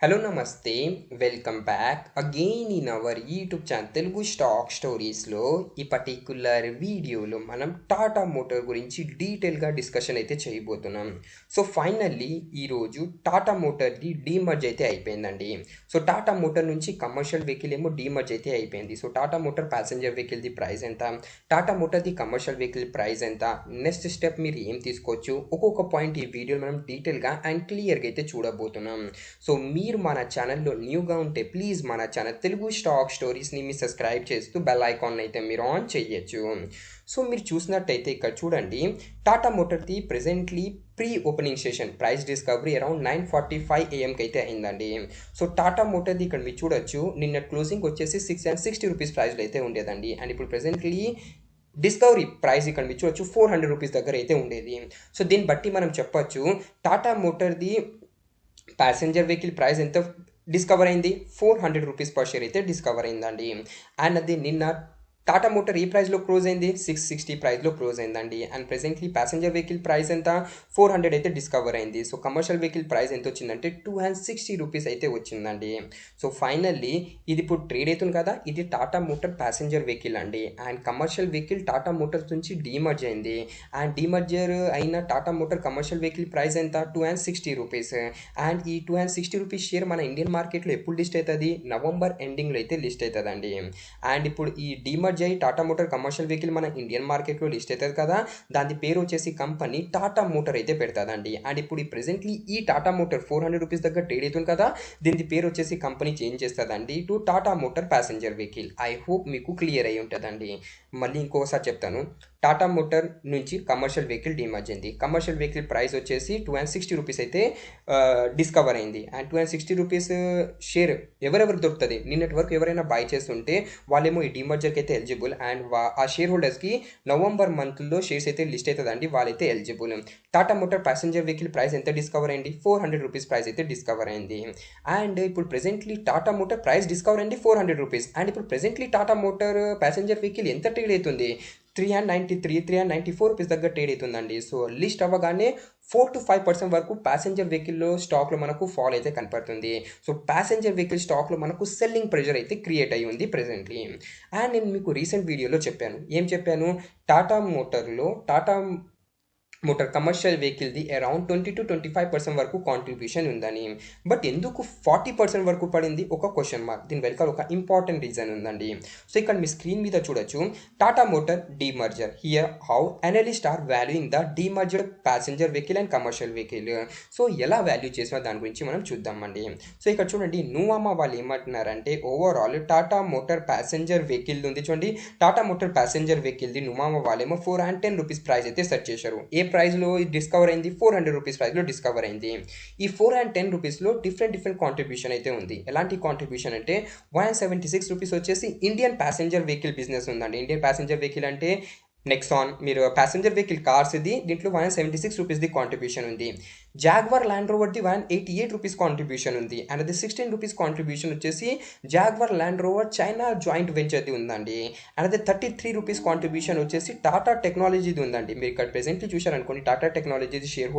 Hello, Namaste. Welcome back again in our YouTube channel Telugu Stock Stories లో ఈ particular వీడియోలో మనం Tata motor గురించి డీటెయిల్గా డిస్కషన్ అయితే చేయబోతున్నాం. సో ఫైనల్లీ ఈరోజు టాటా మోటార్ది డీమర్జ్ అయితే అయిపోయిందండి. సో టాటా మోటార్ నుంచి కమర్షియల్ వెహికల్ ఏమో డీమర్జ్ అయితే అయిపోయింది. సో టాటా మోటార్ ప్యాసింజర్ వెహికల్ది ప్రైస్ ఎంత, టాటా మోటార్ది కమర్షియల్ వెహికల్ ప్రైస్ ఎంత, నెక్స్ట్ స్టెప్ మీరు ఏం తీసుకోవచ్చు, ఒక్కొక్క పాయింట్ ఈ వీడియోలో మనం డీటెయిల్గా అండ్ క్లియర్గా అయితే చూడబోతున్నాం. సో మీరు మన ఛానల్లో న్యూగా ఉంటే ప్లీజ్ మన ఛానల్ తెలుగు స్టాక్ స్టోరీస్ని మీరు సబ్స్క్రైబ్ చేస్తూ బెల్ ఐకాన్ అయితే మీరు ఆన్ చేయొచ్చు. సో మీరు చూసినట్టయితే ఇక్కడ చూడండి, టాటా మోటార్ది presently pre opening session price discovery around 9:45 AM అయితే అయిందండి. సో టాటా మోటార్ది ఇక్కడ మీరు చూడొచ్చు, నిన్న క్లోజింగ్ వచ్చేసి 660 రూపీస్ ప్రైస్లో అయితే ఉండేదండి. అండ్ ఇప్పుడు ప్రెజెంట్లీ డిస్కవరీ ప్రైస్ ఇక్కడ మీరు చూడొచ్చు 400 రూపీస్ దగ్గర అయితే ఉండేది. సో దీన్ని బట్టి మనం చెప్పొచ్చు టాటా మోటార్ది ప్యాసింజర్ వెహికల్ ప్రైస్ ఎంత డిస్కవర్ అయింది, 400 రూపీస్ పర్ షేర్ అయితే డిస్కవర్ అయిందండి. అండ్ అది నిన్న టాటా మోటార్ ఏ ప్రైస్లో క్లోజ్ అయింది, 660 ప్రైస్లో క్లోజ్ అయిందండి. And presently passenger vehicle price ఎంత, 400 అయితే డిస్కవర్ అయింది. సో కమర్షియల్ వెహికల్ ప్రైస్ ఎంత వచ్చిందంటే 260 రూపీస్ అయితే వచ్చిందండి. సో ఫైనల్లీ ఇది ఇప్పుడు ట్రేడ్ అవుతుంది కదా, ఇది టాటా మోటార్ ప్యాసింజర్ వెహికల్ అండి. And commercial vehicle Tata Motors నుంచి డీమర్జ్ అయింది. అండ్ డీమర్జర్ అయిన Tata motor commercial vehicle price ఎంత, 260 రూపీస్. అండ్ ఈ 260 రూపీస్ షేర్ మన ఇండియన్ మార్కెట్లో ఎప్పుడు లిస్ట్ అవుతుంది, నవంబర్ ఎండింగ్లో అయితే లిస్ట్ అవుతుందండి. అండ్ ఇప్పుడు ఈ demerge Tata motor commercial vehicle మన ఇండియన్ మార్కెట్లో లిస్ట్ అవుతుంది కదా, దాని పేరు వచ్చేసి కంపెనీ టాటా మోటార్ అయితే పెడతాదండి. అండ్ ఇప్పుడు ప్రెసెంట్లీ ఈ టాటా మోటార్ 400 రూపీస్ దగ్గర ట్రేడ్ అవుతుంది కదా, దీని పేరు వచ్చేసి కంపెనీ చేంజ్ చేస్తుందండి to Tata motor passenger vehicle. I hope మీకు క్లియర్ అయి ఉంటుందండి. మళ్ళీ ఇంకోసారి చెప్తాను, టాటా మోటార్ నుంచి కమర్షియల్ వెహికల్ డీమర్జ్ అయింది. కమర్షియల్ వెహికల్ ప్రైస్ వచ్చేసి 260 రూపీస్ అయితే డిస్కవర్ అయింది. అండ్ 260 రూపీస్ షేర్ ఎవరెవరు దొరుకుతుంది, నిన్నటి వరకు ఎవరైనా బై చేస్తుంటే వాళ్ళేమో ఈ డీమర్జర్కి అయితే ఎలిజిబుల్. అండ్ ఆ షేర్ హోల్డర్స్కి నవంబర్ మంత్లో షేర్స్ అయితే లిస్ట్ అవుతుందండి, వాళ్ళైతే eligible. Tata motor passenger vehicle price ఎంత డిస్కవర్ అయింది, 400 రూపీస్ ప్రైస్ అయితే డిస్కవర్ అయింది. అండ్ ఇప్పుడు presently Tata motor price discover అయింది 400 రూపీస్. అండ్ ఇప్పుడు presently Tata motor passenger vehicle ఎంత ట్రేడ్ అవుతుంది, 393, 394 రూపీస్ దగ్గర ట్రేడ్ అవుతుందండి. సో లిస్ట్ అవ్వగానే 4 to 5% వరకు ప్యాసింజర్ వెహికల్లో స్టాక్లో మనకు ఫాల్ అయితే కనపడుతుంది. సో ప్యాసింజర్ వెహికల్ స్టాక్లో మనకు సెల్లింగ్ ప్రెషర్ అయితే క్రియేట్ అయ్యి ఉంది ప్రెజెంట్లీ. అండ్ నేను మీకు రీసెంట్ వీడియోలో చెప్పాను, ఏం చెప్పాను, టాటా మోటార్ కమర్షియల్ వెహికల్ది అరౌండ్ 20-25% వరకు కాంట్రిబ్యూషన్ ఉందని. బట్ ఎందుకు 40% వరకు పడింది, ఒక క్వశ్చన్ మార్క్. దీని వెనకాల ఒక ఇంపార్టెంట్ రీజన్ ఉందండి. సో ఇక్కడ మీ స్క్రీన్ మీద చూడొచ్చు, Tata motor demerger, here how analyst are valuing the demerged passenger vehicle and commercial vehicle. So ఎలా వాల్యూ చేసిన దాని గురించి మనం చూద్దామండి. సో ఇక్కడ చూడండి, నువామా వాళ్ళు ఏమంటున్నారంటే overall Tata motor passenger vehicle ఉంది చూడండి, టాటా మోటార్ ప్యాసింజర్ వెహికల్ది నువామా వాళ్ళేమో 410 రూపీస్ ప్రైస్ అయితే సెర్చ్ చేశారు. ఏ ప్రైస్లో డిస్కవర్ అయింది, 400 రూపీస్ ప్రైస్లో డిస్కవర్ అయింది. ఈ 410 రూపీస్లో డిఫరెంట్ కాంట్రిబ్యూషన్ అయితే ఉంది. ఎలాంటి కాంట్రిబ్యూషన్ అంటే 176 రూపీస్ వచ్చేసి ఇండియన్ ప్యాసింజర్ వెహికల్ బిజినెస్ ఉందండి. ఇండియన్ ప్యాసింజర్ వెహికల్ అంటే నెక్సాన్, మీరు ప్యాసింజర్ వెహికల్ కార్స్ ఇది, దీంట్లో 176 రూపీస్ది కాంట్రిబ్యూషన్ ఉంది. జాగ్వార్ ల్యాండ్ రోవర్ది 188 రూపీస్ కాంట్రిబ్యూషన్ ఉంది. అండ్ అది 16 రూపీస్ కాంట్రిబ్యూషన్ వచ్చేసి Jaguar Land Rover China joint వెంచర్ది ఉందండి. అండ్ అది 33 రూపీస్ కాంట్రిబ్యూషన్ వచ్చేసి టాటా టెక్నాలజీది ఉందండి. మీరు ఇక్కడ ప్రెసెంట్లీ చూశారనుకోండి, టాటా టెక్నాలజీది షేర్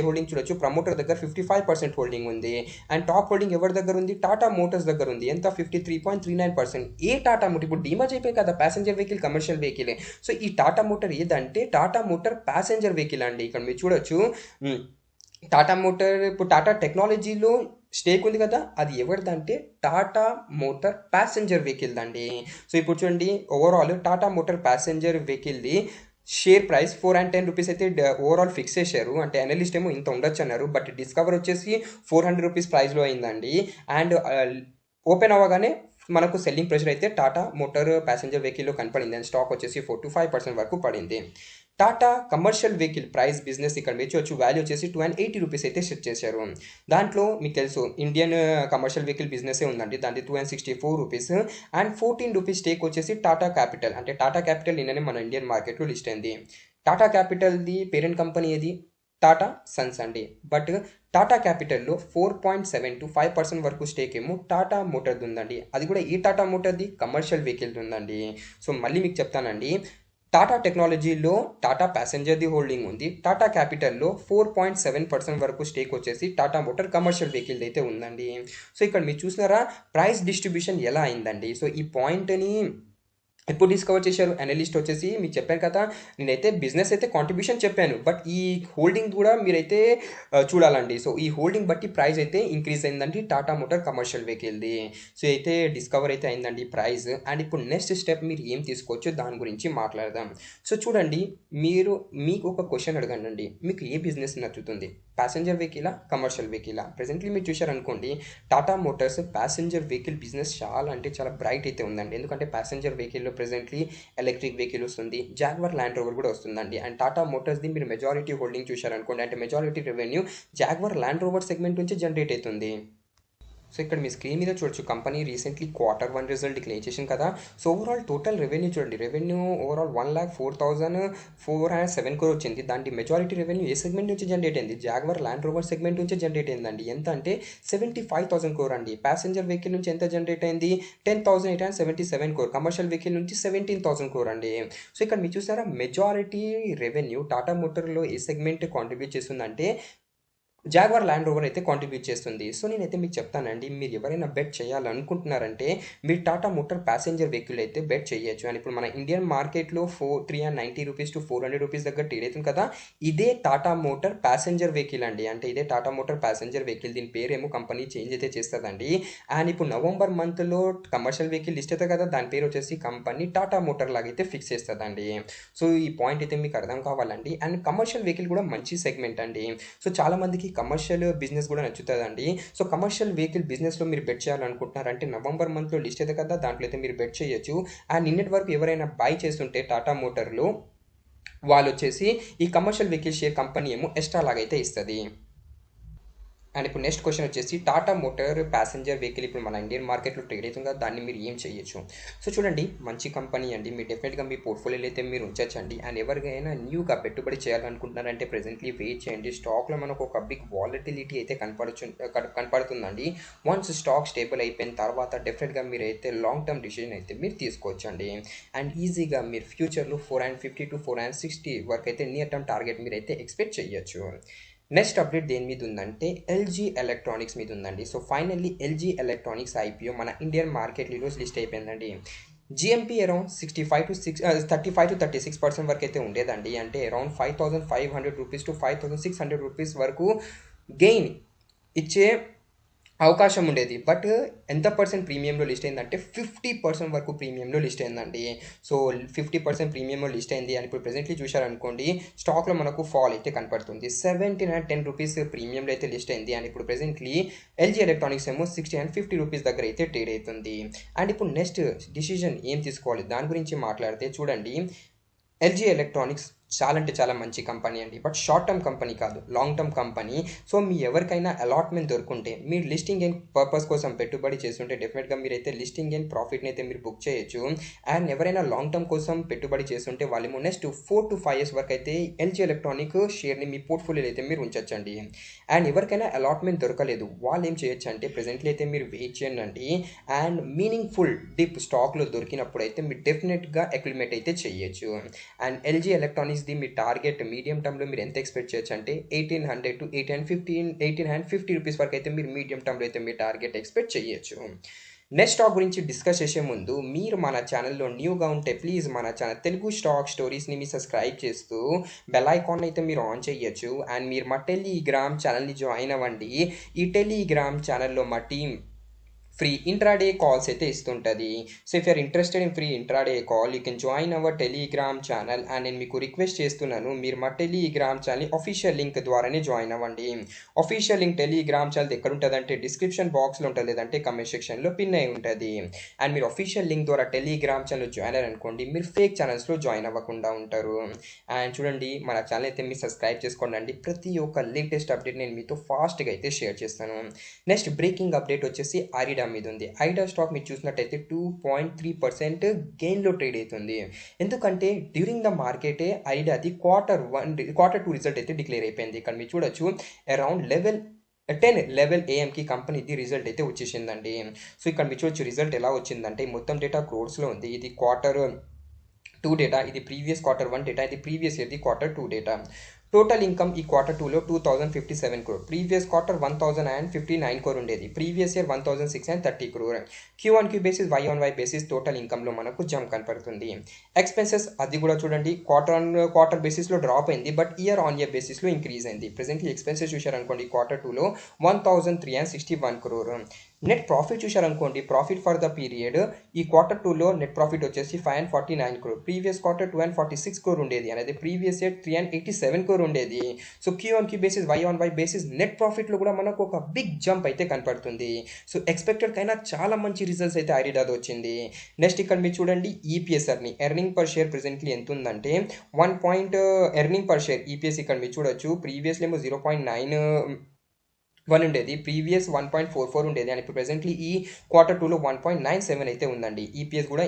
హోల్డింగ్ చూడొచ్చు, ప్రమోటర్ దగ్గర 55% హోల్డింగ్ ఉంది. అండ్ టాప్ హోల్డింగ్ ఎవరి దగ్గర ఉంది, టాటా మోటార్స్ దగ్గర ఉంది. ఎంత, 53.39%. ఏ టాటా మోటార్ ఇప్పుడు డీమర్జ్ అయిపోయి కదా passenger vehicle commercial vehicle. So ఈ టాటా మోటార్ ఏదంటే టాటా మోటార్ ప్యాసింజర్ వెహికల్ అండి. ఇక్కడ మీరు చూడొచ్చు, టాటా మోటార్ ఇప్పుడు టాటా టెక్నాలజీలో స్టేక్ ఉంది కదా, అది ఎవరిదంటే టాటా మోటార్ ప్యాసింజర్ వెహికల్ అండి. సో ఇప్పుడు చూడండి, ఓవరాల్ టాటా మోటార్ ప్యాసింజర్ వెహికల్ది షేర్ ప్రైస్ 410 రూపీస్ అయితే ఓవరాల్ ఫిక్స్ చేశారు. అంటే అనలిస్ట్ ఏమో ఇంత ఉండొచ్చు అన్నారు, బట్ డిస్కవర్ వచ్చేసి 400 రూపీస్ ప్రైస్లో అయిందండి. అండ్ ఓపెన్ అవ్వగానే మనకు సెల్లింగ్ ప్రెషర్ అయితే టాటా మోటార్ ప్యాసింజర్ వెహికల్లో కనపడింది. అండ్ స్టాక్ వచ్చేసి 4 to 5% వరకు పడింది. Tata commercial vehicle price business ఇక్కడ వచ్చి వాల్యూ వచ్చేసి 280 రూపీస్ అయితే సెట్ చేశారు. దాంట్లో మీకు తెలుసు ఇండియన్ కమర్షియల్ వెహికల్ బిజినెస్ ఉందండి, దాంట్లో 264 రూపీస్. అండ్ 14 రూపీస్ స్టేక్ వచ్చేసి టాటా క్యాపిటల్, అంటే టాటా క్యాపిటల్ నిన్ననే మన ఇండియన్ మార్కెట్లో లిస్ట్ అయింది. టాటా క్యాపిటల్ది పేరెంట్ కంపెనీ ఏది, టాటా సన్స్ అండి. బట్ టాటా క్యాపిటల్లో 4.7-5% వరకు స్టేక్ ఏమో టాటా మోటార్ది ఉందండి. అది కూడా ఈ టాటా మోటార్ది కమర్షియల్ వెహికల్ది ఉందండి. సో మళ్ళీ మీకు చెప్తానండి, టాటా టెక్నాలజీలో టాటా ప్యాసింజర్ది హోల్డింగ్ ఉంది. టాటా క్యాపిటల్లో 4.7% వరకు స్టేక్ వచ్చేసి టాటా మోటార్ కమర్షియల్ వెహికల్ అయితే ఉందండి. సో ఇక్కడ మీరు చూసినారా ప్రైస్ డిస్ట్రిబ్యూషన్ ఎలా అయిందండి. సో ఈ పాయింట్ని ఎప్పుడు డిస్కవర్ చేశారు అనలిస్ట్ వచ్చేసి మీకు చెప్పాను కదా, నేనైతే బిజినెస్ అయితే కాంట్రిబ్యూషన్ చెప్పాను, బట్ ఈ హోల్డింగ్ కూడా మీరైతే చూడాలండి. సో ఈ హోల్డింగ్ బట్టి ప్రైస్ అయితే ఇంక్రీజ్ అయిందండి టాటా మోటార్ కమర్షియల్ వెహికల్ది. సో అయితే డిస్కవర్ అయితే అయిందండి ప్రైస్. అండ్ ఇప్పుడు నెక్స్ట్ స్టెప్ మీరు ఏం తీసుకోవచ్చు దాని గురించి మాట్లాడదాం. సో చూడండి, మీకు ఒక క్వశ్చన్ అడగండి, మీకు ఏ బిజినెస్ నచ్చుతుంది, ప్యాసింజర్ వెహికలా కమర్షియల్ వెహికలా? ప్రెజెంట్లీ మీరు చూశారనుకోండి, Tata motors passenger vehicle business చాలా అంటే చాలా బ్రైట్ అయితే ఉందండి. ఎందుకంటే ప్యాసింజర్ వెహికల్లో ప్రెజెంట్లీ ఎలక్ట్రిక్ వెహికల్ వస్తుంది, జాగ్వార్ ల్యాండ్ రోవర్ కూడా వస్తుందండి. అండ్ టాటా మోటార్స్ది మీరు మెజారిటీ హోల్డింగ్ చూశారనుకోండి, అంటే majority revenue jaguar Land rover segment నుంచి జనరేట్ అవుతుంది. సో ఇక్కడ మీ స్క్రీన్ మీద చూడొచ్చు, company recently Q1 result declare చేసింది కదా. సో ఓవరాల్ టోటల్ రెవెన్యూ చూడండి, రెవెన్యూ ఓవరాల్ 1,04,407 crore వచ్చింది. దాంట్లో మెజారిటీ రెవెన్యూ ఏ సెగ్మెంట్ నుంచి జనరేట్ అయింది, జాగ్వార్ ల్యాండ్ రోవర్ సెగ్మెంట్ నుంచి జనరేట్ అయిందండి. ఎంత అంటే 75,000 crore అండి. ప్యాసింజర్ వెహికల్ నుంచి ఎంత జనరేట్ అయింది, 10,877 crore. కమర్షియల్ వెహికల్ నుంచి 17,000 crore అండి. సో ఇక్కడ మీరు చూసారా, మెజారిటీ రెవెన్యూ టాటా మోటార్లో ఏ సెగ్మెంట్ కాంట్రిబ్యూట్ చేస్తుందంటే జాగ్వార్ ల్యాండ్ రోవర్ అయితే కాంట్రిబ్యూట్ చేస్తుంది. సో నేనైతే మీకు చెప్తానండి, మీరు ఎవరైనా బెట్ చేయాలనుకుంటున్నారంటే మీరు టాటా మోటార్ ప్యాసింజర్ వెహికల్ అయితే బెట్ చేయొచ్చు. అని ఇప్పుడు మన ఇండియన్ మార్కెట్లో 390 రూపీస్ టు 400 రూపీస్ దగ్గర ట్రేడ్ అవుతుంది కదా, ఇదే టాటా మోటార్ ప్యాసింజర్ వెహికల్ అండి. అంటే ఇదే టాటా మోటార్ ప్యాసింజర్ వెహికల్, దీని పేరేమో కంపెనీ చేంజ్ అయితే చేస్తుందండి. అండ్ ఇప్పుడు నవంబర్ మంత్లో కమర్షియల్ వెహికల్ లిస్ట్ అవుతుంది కదా, దాని పేరు వచ్చేసి కంపెనీ టాటా మోటార్ లాగైతే ఫిక్స్ చేస్తుందండి. సో ఈ పాయింట్ అయితే మీకు అర్థం కావాలండి. అండ్ కమర్షియల్ వెహికల్ కూడా మంచి సెగ్మెంట్ అండి. సో చాలా మందికి కమర్షియల్ బిజినెస్ కూడా నచ్చుతుందండి. సో కమర్షియల్ వెహికల్ బిజినెస్లో మీరు బెట్ చేయాలనుకుంటున్నారంటే నవంబర్ మంత్లో లిస్ట్ అయితే కదా, దాంట్లో అయితే మీరు బెట్ చేయొచ్చు. అండ్ నిన్నటి వరకు ఎవరైనా బై చేస్తుంటే టాటా మోటార్లో వాళ్ళు వచ్చేసి ఈ కమర్షియల్ వెహికల్ షేర్ కంపెనీ ఏమో ఎక్స్ట్రా లాగైతే ఇస్తుంది. అండ్ ఇప్పుడు నెక్స్ట్ క్వశ్చన్ వచ్చేసి, టాటా మోటార్ ప్యాసింజర్ వెహికల్ ఇప్పుడు మన ఇండియన్ మార్కెట్లో ట్రేడ్ అవుతుంది కదా, దాన్ని మీరు ఏం చేయొచ్చు? సో చూడండి, మంచి కంపెనీ అండి, మీరు డెఫినెట్గా మీ పోర్ట్ఫోలియోలో అయితే మీరు ఉంచండి. అండ్ ఎవరికైనా న్యూగా పెట్టుబడి చేయాలనుకుంటున్నారంటే ప్రెజెంట్లీ వెయిట్ చేయండి. స్టాక్లో మనకు ఒక బిగ్ వాలటిలిటీ అయితే కనపడుతుందండి. వన్స్ స్టాక్ స్టేబుల్ అయిపోయిన తర్వాత డెఫినెట్గా మీరు అయితే లాంగ్ టర్మ్ డిసిజన్ అయితే మీరు తీసుకోవచ్చండి. అండ్ ఈజీగా మీరు ఫ్యూచర్లో 450 to 460 వరకు అయితే నియర్ టర్మ్ టార్గెట్ మీరు అయితే ఎక్స్పెక్ట్ చేయొచ్చు. నెక్స్ట్ అప్డేట్ దేని మీద ఉందంటే ఎల్జీ ఎలక్ట్రానిక్స్ మీద ఉందండి. So finally LG electronics IPO మన ఇండియన్ మార్కెట్ ఈరోజు లిస్ట్ అయిపోయిందండి. జిఎంపీ అరౌండ్ 35 to 36% వరకు అయితే ఉండేదండి. అంటే అరౌండ్ 5,500 రూపీస్ టు 5,600 రూపీస్ వరకు గెయిన్ ఇచ్చే అవకాశం ఉండేది. బట్ ఎంత పర్సెంట్ ప్రీమియంలో లిస్ట్ అయిందంటే 50% వరకు ప్రీమియంలో లిస్ట్ అయిందండి. సో 50% ప్రీమియంలో లిస్ట్ అయింది. అని ఇప్పుడు ప్రెజెంట్లీ చూశారనుకోండి, స్టాక్లో మనకు ఫాల్ అయితే కనపడుతుంది. 1710 రూపీస్ ప్రీమియంలో అయితే లిస్ట్ అయింది. అండ్ ఇప్పుడు ప్రెజెంట్లీ ఎల్జీ ఎలక్ట్రానిక్స్ ఏమో 60 రూపీస్ దగ్గర అయితే ట్రేడ్ అవుతుంది. అండ్ ఇప్పుడు నెక్స్ట్ డిసిజన్ ఏం తీసుకోవాలి దాని గురించి మాట్లాడితే చూడండి, ఎల్జీ ఎలక్ట్రానిక్స్ చాలా అంటే చాలా మంచి కంపెనీ అండి. బట్ షార్ట్ టర్మ్ కంపెనీ కాదు, లాంగ్ టర్మ్ కంపెనీ. సో మీ ఎవరికైనా అలాట్మెంట్ దొరుకుంటే మీరు లిస్టింగ్ అండ్ పర్పస్ కోసం పెట్టుబడి చేస్తుంటే డెఫినెట్గా మీరైతే లిస్టింగ్ అండ్ ప్రాఫిట్ని అయితే మీరు బుక్ చేయొచ్చు. అండ్ ఎవరైనా లాంగ్ టర్మ్ కోసం పెట్టుబడి చేస్తుంటే వాళ్ళేమో నెక్స్ట్ 4 to 5 years వరకు అయితే ఎల్జీ ఎలక్ట్రానిక్ షేర్ని మీ పోర్ట్ఫోలియోలో అయితే మీరు ఉంచండి. అండ్ ఎవరికైనా అలాట్మెంట్ దొరకలేదు వాళ్ళు ఏం చేయొచ్చు అంటే ప్రెజెంట్లీ అయితే మీరు వెయిట్ చేయండి. అండ్ మీనింగ్ఫుల్ డిప్ స్టాక్లో దొరికినప్పుడు అయితే మీరు డెఫినెట్గా అక్యుమిలేట్ అయితే చేయొచ్చు. And LG electronics me target medium టర్మ్లో మీరు ఎంత ఎక్స్పెక్ట్ చేయొచ్చు అంటే 1,800 to 1,850 రూపీస్ వరకు అయితే మీరు మీడియం టర్మ్లో అయితే మీ టార్గెట్ ఎక్స్పెక్ట్ చేయొచ్చు. నెక్స్ట్ స్టాక్ గురించి డిస్కస్ చేసే ముందు మీరు మన ఛానల్లో న్యూగా ఉంటే ప్లీజ్ మన ఛానల్ తెలుగు స్టాక్ స్టోరీస్ని మీరు సబ్స్క్రైబ్ చేస్తూ బెల్ ఐకాన్ అయితే మీరు ఆన్ చేయొచ్చు. అండ్ మీరు మా టెలిగ్రామ్ ఛానల్ని జాయిన్ అవ్వండి. ఈ టెలిగ్రామ్ ఛానల్లో మా టీం ఫ్రీ ఇంట్రాడే కాల్స్ అయితే ఇస్తుంటుంది. So if you're interested in free intraday call you can join our Telegram channel. And నేను మీకు రిక్వెస్ట్ చేస్తున్నాను, మీరు మా టెలిగ్రామ్ ఛానల్ అఫీషియల్ లింక్ ద్వారానే జాయిన్ అవ్వండి. అఫీషియల్ లింక్ టెలిగ్రామ్ ఛానల్ ఎక్కడ ఉంటుంది అంటే డిస్క్రిప్షన్ బాక్స్లో ఉంటుంది, లేదంటే కమెంట్ సెక్షన్లో పిన్ అయి ఉంటుంది. అండ్ మీరు అఫీషియల్ లింక్ ద్వారా టెలిగ్రామ్ ఛానల్ జాయిన్ అయ్యారనుకోండి, మీరు ఫేక్ ఛానల్స్లో జాయిన్ అవ్వకుండా ఉంటారు. అండ్ చూడండి, మన ఛానల్ అయితే మీరు సబ్స్క్రైబ్ చేసుకోండి. ప్రతి ఒక్క లేటెస్ట్ అప్డేట్ నేను మీతో ఫాస్ట్గా అయితే షేర్ చేస్తాను. నెక్స్ట్ బ్రేకింగ్ అప్డేట్ వచ్చేసి ఐడా మీద ఉంది. ఐడా స్టాక్ మీరు చూసినట్టయితే 2.3% గెయిన్లో ట్రేడ్ అవుతుంది. ఎందుకంటే డ్యూరింగ్ ద మార్కెటే ఐడాది Q2 రిజల్ట్ అయితే డిక్లేర్ అయిపోయింది. ఇక్కడ మీరు చూడొచ్చు అరౌండ్ 11 AM కంపెనీది రిజల్ట్ అయితే వచ్చేసిందండి. సో ఇక్కడ మీరు చూడొచ్చు రిజల్ట్ ఎలా వచ్చిందంటే మొత్తం డేటా క్రోర్స్లో ఉంది. ఇది 2 డేటా, ఇది ప్రీవియస్ క్వార్టర్ 1 డేటా, ఇది ప్రీవియస్ ఇయర్ది క్వార్టర్ 2 డేటా. టోటల్ ఇన్కమ్ ఈ క్వార్టర్ 2లో 2057 crore, ప్రీవియస్ క్వార్టర్ 1059 crore ఉండేది, previous year 1630 crore. Q1Q basis Y-on-Y basis total ఇన్కమ్లో మనకు జంప్ కనపడుతుంది. ఎక్స్పెన్సెస్ అది కూడా చూడండి, క్వార్టర్ ఆన్ క్వార్టర్ బేసిస్లో డ్రాప్ అయింది, బట్ ఇయర్ ఆన్ ఇయర్ బేసిస్లో ఇంక్రీజ్ అయింది. ప్రెసెంట్లీ ఎక్స్పెన్సెస్ చూశారనుకోండి క్వార్టర్ 2లో 1361 crore. నెట్ ప్రాఫిట్ చూశారనుకోండి, ప్రాఫిట్ ఫర్ ద పీరియడ్ ఈ క్వార్టర్ 2లో నెట్ ప్రాఫిట్ వచ్చేసి 549 crore, ప్రీవియస్ క్వార్టర్ 246 crore ఉండేది, అనేది ప్రీవియస్ ఇయర్ 387 crore ఉండేది. So Q1Q basis Y-on-Y basis net ప్రాఫిట్లో కూడా మనకు ఒక బిగ్ జంప్ అయితే కనపడుతుంది. సో ఎక్స్పెక్టెడ్ కైనా చాలా మంచి రిజల్ట్స్ అయితే ఐడియాది వచ్చింది. నెక్స్ట్ ఇక్కడ మీరు చూడండి EPS earning per share presently ఎంత ఉందంటే 1 ఎర్నింగ్ పర్ షేర్ ఈపీఎస్ ఇక్కడ మీరు చూడొచ్చు, ప్రీవియస్లో ఏమో 0.91 ఉండేది, ప్రీవియస్ 1.44 ఉండేది, అండ్ ఇప్పుడు ప్రెసెంట్లీ ఈ క్వార్టర్ 2లో 1.97 అయితే ఉందండి. ఈపీఎస్ కూడా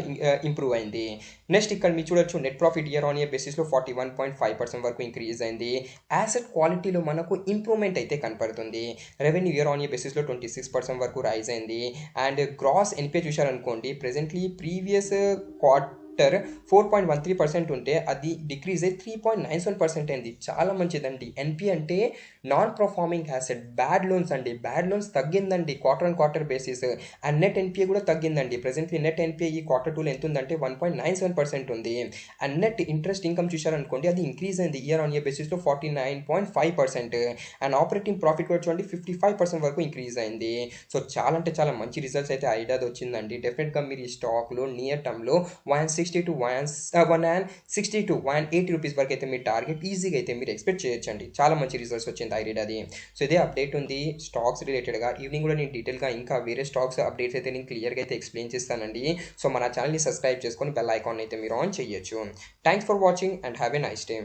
ఇంప్రూవ్ అయింది. నెక్స్ట్ ఇక్కడ మీరు చూడొచ్చు net profit year on year బేసిస్లో 41.5% వరకు ఇంక్రీజ్ అయింది. యాసెట్ క్వాలిటీలో మనకు ఇంప్రూవ్మెంట్ అయితే కనపడుతుంది. రెవెన్యూ ఇయర్ ఆన్ ఇయర్ బేసిస్లో 26% వరకు రైజ్ అయింది. అండ్ గ్రాస్ ఎన్పిఏ చూశారనుకోండి, ప్రెసెంట్లీ ప్రీవియస్ క్వార్టర్ 4.13% ఉంటే అది డిక్రీజ్ అయ్యి 3.97% అయింది. చాలా మంచిదండి. ఎన్పి అంటే non performing asset, bad loans అండి, బ్యాడ్ లోన్స్ తగ్గిందండి quarter on quarter basis. And net NPA కూడా తగ్గిందండి. ప్రెసెంట్లీ నెట్ ఎన్పిఏ ఈ క్వార్టర్ 2లో ఎంత ఉందంటే 1.97% ఉంది. అండ్ నెట్ ఇంట్రెస్ట్ ఇన్కమ్ చూశారనుకోండి, అది ఇంక్రీజ్ అయింది ఇయర్ ఆన్ ఇయర్ బేసిస్లో 49.5%. అండ్ ఆపరేటింగ్ ప్రాఫిట్ కూడా చూడండి 55% వరకు ఇంక్రీజ్ అయింది. సో చాలా అంటే చాలా మంచి రిజల్ట్స్ అయితే ఐడియాది వచ్చిందండి. డెఫినెట్గా మీరు ఈ స్టాక్లో నియర్ టర్మ్లో 160 to 180 రూపీస్ వరకు అయితే మీ టార్గెట్ ఈజీగా అయితే మీరు ఎక్స్పెక్ట్ చేయొచ్చండి. చాలా మంచి రిజల్ట్స్ వచ్చింది ఐడియాది. సో ఇదే అప్డేట్ ఉంది స్టాక్స్ రిలేటెడ్గా. ఈవినింగ్ కూడా నేను డీటెయిల్గా ఇంకా వేరే స్టాక్స్ అప్డేట్స్ అయితే నేను క్లియర్గా అయితే ఎక్స్ప్లెయిన్ చేస్తానండి. సో మన ఛానల్ని సబ్స్క్రైబ్ చేసుకొని బెల్ ఐకాన్ అయితే మీరు ఆన్ చేయొచ్చు. Thanks for watching and have a nice day.